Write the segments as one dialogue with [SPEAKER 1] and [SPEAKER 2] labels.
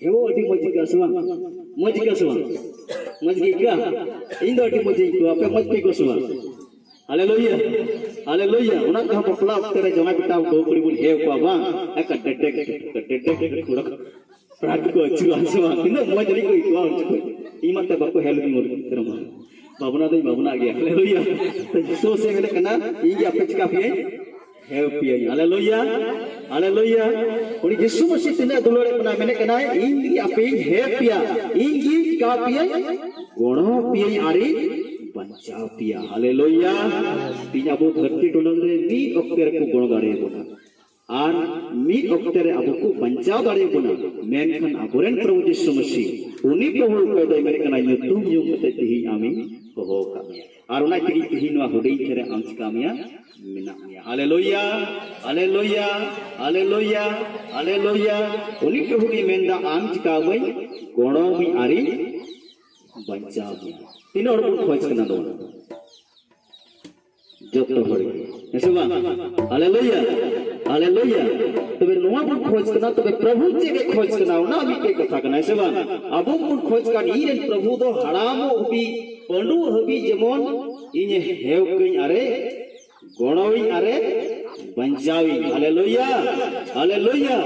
[SPEAKER 1] Hewo adi mojika semua, mojika semua, mojika. Indo adi mojika, apa mojika semua. Haleluya, haleluya. Unak kah pelak tere jangan kita dua puluh hew kawa, ekat dedek kurang. Prat ko chuan semua. Indo mojika itu awal cukup. Imat te baku help ingor terima. Babuna dai babuna gaya. Haleluya. So se mene kena, ini apa cakap ye? Help ye. Haleluya. Haleluya. Uni Yesus Masih tina dulore pernah mene kena ini apa help ya. Ini kapian gono pian ari bancau pia. Haleluya. Tinya bu dharti dolong re ni okter ku gono dare bona. Ar mi okter abu ku bancau dare bona. Menkan aburen Prabhu Yesus Masih. Uni Prabhu ko dai mene kena nyutum yung kete tihi amin koho kami. Ar unai tihi noa hudai tere angsi kami ya. Minaknya. Haleluya, haleluya, haleluya, haleluya. Uni Prabhu ni menda am cikawai gono mi ari bancau. Tino orang pun khoj kena dona. Joto hori. Nesuma. Haleluya, haleluya. Tobe noa pun khoj kena tobe Prabhu ji ke khoj kena na mi ke katha kena nesuma. Abu pun khoj kan iren Prabhu do haramo ubi pandu habi jemon ini hew kein are gonowi are banjawi. Haleluya, haleluya.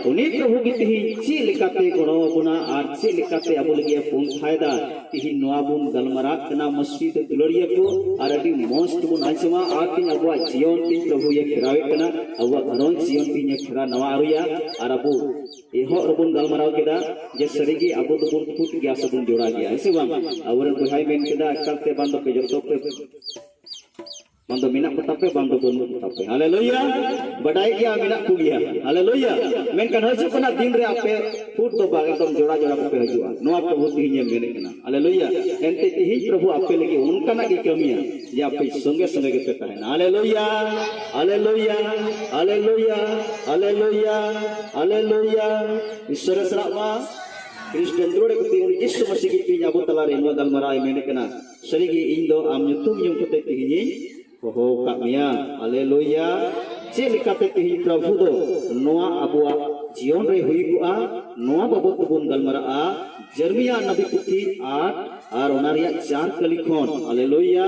[SPEAKER 1] Uni Prabhu gitihi ci likate gono buna ar ci likate abu lagi pun faida tihi noa bun galmara kena masjid duloria ko ar adi most bun aisma atin abu jion tin Prabhu ye khirawe kena abu aron jion tin ye khira nawa aruya ar abu eho bun galmara keda je sarigi abu bun put gya sabun jora gya ise bang aburen buhai men keda kalte bando pe joto pe Mando minak petape bando bono petape. Haleluya. Badai kia minak kugia. Haleluya. Menkan haju kena din re ape food to bag ekdom jora-jora ape haju. Noa Prabhu tihinya mene kena. Haleluya. Ente tihi Prabhu ape lagi unka na ki kamiya. Je ape songe-songe kita tahen. Haleluya. Haleluya. Haleluya. Haleluya. Haleluya. Ishwara sarama Kristen dulu kuti uni Yesus Masih kipi nyabu talare no dal marai mene kena. Serigi indo am nyutum yung kute tihinya. Koho kamia, haleluya. Cilikate tihi Prabhu do noa abua jion re hui gua noa babot bun galmara a Jeremia nabi puthi ar onaria 4 kali khon. Haleluya.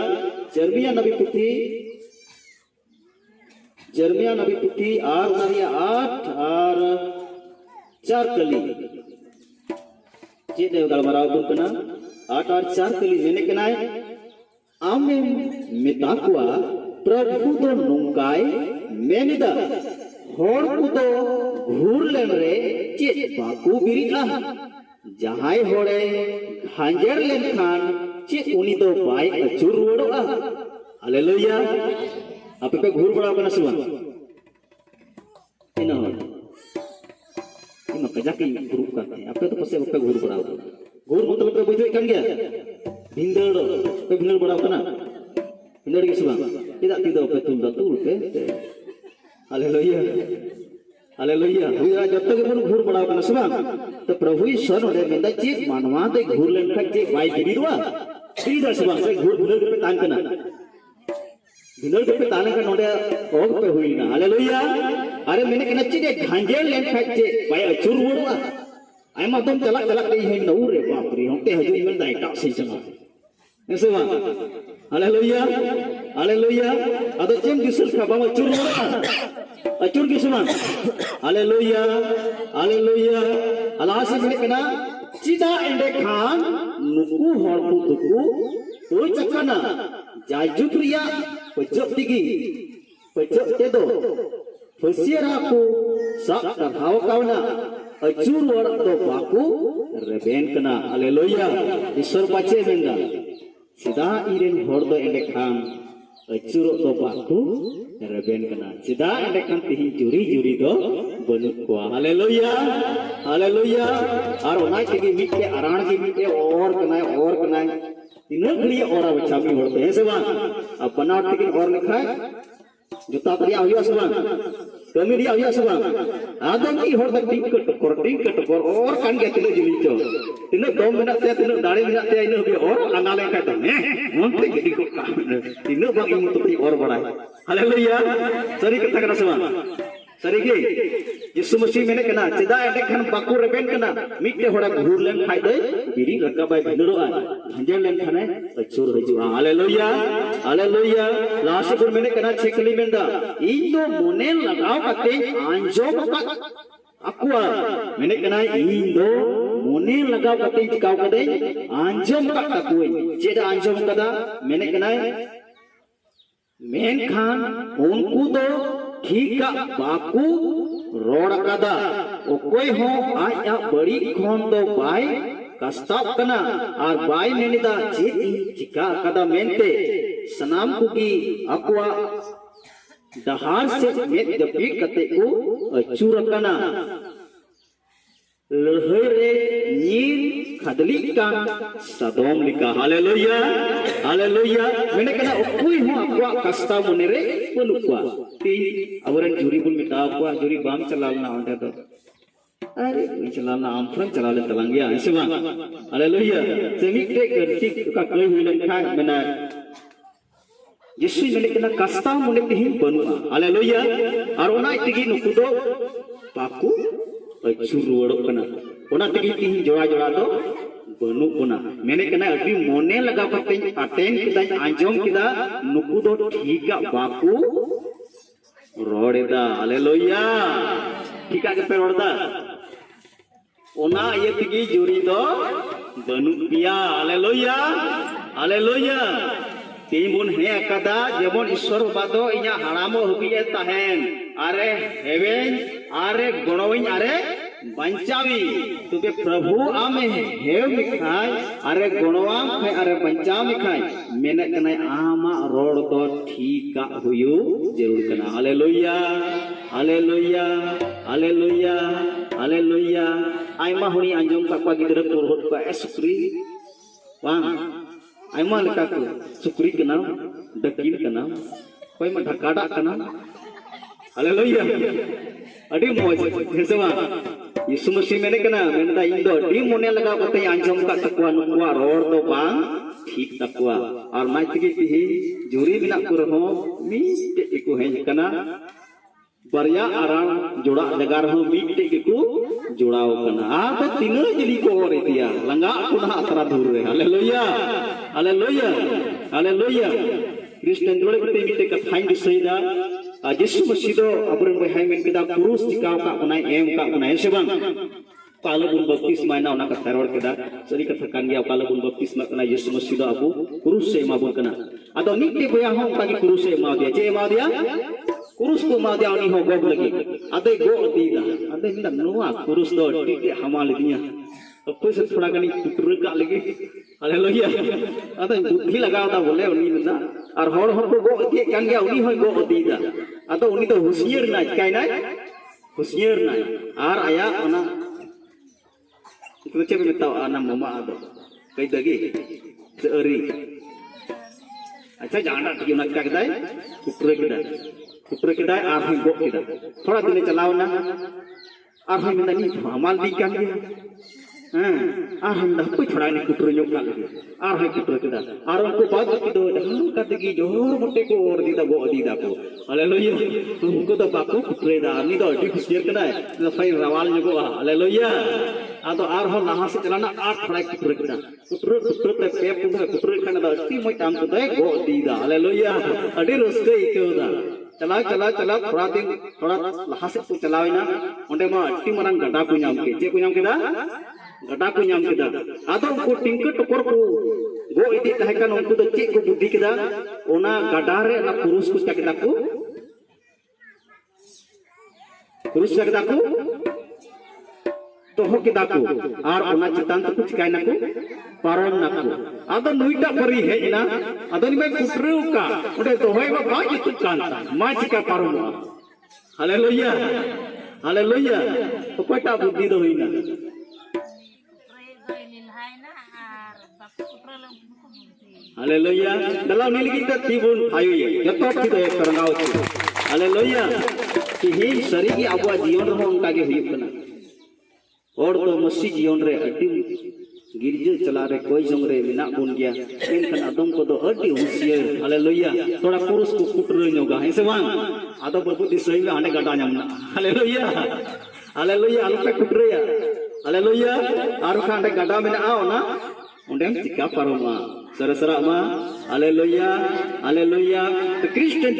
[SPEAKER 1] Jeremia nabi puthi ar onaria 8 ar 4 kali. Cide galmara bun kana 8 ar 4 kali mene kenai Amin mitakwa Prabhu do nungkai menida hor kudo ghurlen re chet baku birita jahai hore hanjer len khan chet uni do bai achur ruwadoa. Haleluya. Ape pe ghur bada kana semua ina hor ima kajaki ghur karte ape to pase ape ghur bada ghur matlab Prabhu jo ikan gaya Bindar, pe bindar bada kana bindar ke semua tidak betul ke haleluya haleluya huira jotta ke pun ghur bada kana semua to Prabhu Ishwar ode menda chik manwa te ghur len khak chik bai giri dua tidak semua se ghur bindar ke tan kana bindar ke tan kana ode og pe huina. Haleluya. Are mene kena chik ghanjel len khak chik bai achur wodwa Aima tom telak dei hen no re bapri honte haju iman dai tak si sama. Esema. Haleluya. Haleluya. Ado cem gisul khabama chur achur gisuma. Haleluya. Haleluya. Alasi mene kena cida ende khan nuku hor ku tuku oi chakana jajupriya pejok tigi pejok tedo Fasiera ku sak terhaw kauna Acur warak to baku reben kena. Haleluya. Ishwar bace benda sida iren hor do endek kham acur to baku reben kena. Sida endek kham tihi juri do banut kuah. Haleluya. Haleluya. Ar onai tegi mitte aran ki mitte or kenai tina gri ora bachami hor to he seba apana tegi or likhai juta tari ahiya seba kami dia ahiya seba adam ki hor tak tik kor or kan ge tino jilicho tino dom minat te tino dare minat te ino bi or angale ka to monte gedi ko ka tino bang imu tu or barai. Haleluya. Sari kata kana seba sari ki Yesus Masih mene kena ceda endek kan baku reben kena mikte hora ghur len khai dei biri rakabai bhindoa bhanjel len khane achur hijua haleluya haleluya lasipur mene kena chekli menda indo mone lagao kate anjom ka akwa mene kena indo mone lagao kate chikau kade anjom ka takuin ceda anjom kada mene kena men khan unku do ठीका Baku road कदा ओकोई हो आया बड़ी खोन दो bye कस्ताव कना और bye मेनिदा चेती चिका कदा मेंते सनाम cookie aqua दहार से मेट जपी कते को अचूर कना लहर रे नीर खदली कान सदोम लिका हालेलुया हालेलुया मेने कना ओकोई हो अक्वा कस्ताव मुने रे पलुक्वा अवरन जूरी बुल मिटाव को जूरी बाम चलालना onte to अरे चलालना आम फ्रन चलाले तलंगिया ऐसे बा हालेलुया सेमिटे करती का कोई हुइलन खाय मेना यीशु मेने कना कस्ता मुने तिहि बनुआ हालेलुया और ओना तिगी नुकु दो पाकू अचुर रुवड़ो कना ओना तिगी तिहि जोड़ा जोड़ा दो बनु कोना मेने कना अभी मोने लगा कते अटेन किदा आंजोम किदा नुकु दो ठीका बाकू रोडेदा हालेलुया ठीका के पे रोडदा ओना ये तिगी जुरी दो बनु पिया हालेलुया हालेलुया तीमुन हे कदा जेमन ईश्वर बादो इया हरामो हुबिए ताहेन अरे हेवेन अरे गणोइन अरे बंचावी तुबे प्रभु आमे हेव मिखाय अरे गणवाम खाय अरे बंचाव मिखाय मेने कने आमा रोड दो ठीका हुयु जरूर कना हालेलुया हालेलुया हालेलुया हालेलुया आइमा हुनी अंजम कापा गिदरा पुरहट का सुक्री वांग आइमा लेका को सुक्री कना दकिन कना कोई मा ढकाडा कना हालेलुया अडी मोज हेसवा यीशु मसीह मेने कना मेनदा इंदो डी मोने लगा कते अंजम का तकवा नुवा रोड दो बांग ठीक तकवा और माइ तिगी तिहि जुरी बिना कुरहो मीटे इको हे कना बरिया आराम जोड़ा जगा रहो मीटे इको जोड़ाओ कना आ तो तीनो जली को और दिया लंगा पुनः अतरा दूर रे हालेलुया हालेलुया हालेलुया क्रिश्चियन जोड़े बते मीटे कथाइन दिसैदा यीशु मसीह दो अबरन बहाय मेन केदा क्रूस चिकाव का उनाय एम का उनाय सेबं पालबुन बप्तिस्मा ना उना कथा रोड केदा सरी कथा कान गया पालबुन बप्तिस्मा कना यीशु मसीह दो अबु क्रूस से माबुन कना अदो मिटे बया हो ताकि क्रूस से मा दिया जे मा दिया क्रूस को मा दिया उनी हो गोग लगी अदे गो दीदा अदे मिना नोआ क्रूस दो टिटे हमाल दिया तो कोई से थोड़ा गनी टुटर का लगी हालेलुया अदे बुद्धि लगावदा बोले उनी ना और हर हर को गो दिए कान गया उनी हो गो दीदा अदो उनी तो होशियार ना काय ना होशियार ना और आया ओना itu cewek tahu anak mama ada kayak lagi seeri aja jangan nak pergi nak kedai kupre kedai arhi gok kita थोड़ा दिन चलाओ ना arhi minta ni amal dikan dia arhi dah कोई थोड़ा ni kupre nyok nak lagi arhi kupre kedai arhi को बात किदो dah kata gi जोर मोटे को और दीदा गो दीदा को हालेलुया तुमको तो बाको kupre dah ni तो डी खुशियर kedai लफाई रावाल nyoko hallelujah atau arho nahas celana art flag kupre kita kupre te pep kupre kana da sti moi tam to dai go dida haleluya adi ruske ikeu da चला थोड़ा दिन थोड़ा लहासे को चलावेना ओंडे मा अट्टी मरंग गड्डा को नाम के जे को नाम केदा गड्डा को नाम केदा आदो को टिंक टकोर को गो इति तहे कान उनको तो चे को बुद्धि केदा ओना गड्डा रे ना पुरुष को चकेदा को पुरुष चकेदा को toho kita ku ar ona citan tu cikai naku paron naku ado nuita pari hejna ado ni bai kutreu ka ode tohoi ba ba itu kan ma cika paron haleluya haleluya pokota buddhi do hoina haleluya dalam nili kita tibun ayu ye joto kita karangau haleluya tihi sarigi abwa jion ro onka ge huyuk kana और तो मसीह जीवन रे अड्डी गिरजे चला रे कोई जंग रे मिना बुन गया इनकन आदम को तो अड्डी होशियार हालेलुया थोड़ा पुरुष को कुटरे न्योगा है से वांग आदो बाबू दिसई में आने गडा न्यामना hallelujah Haleluya, alupe kudreya. Haleluya, aruka ande gada mena ona. Undem tika paroma. Sara-sara ma. Haleluya, haleluya. The Christian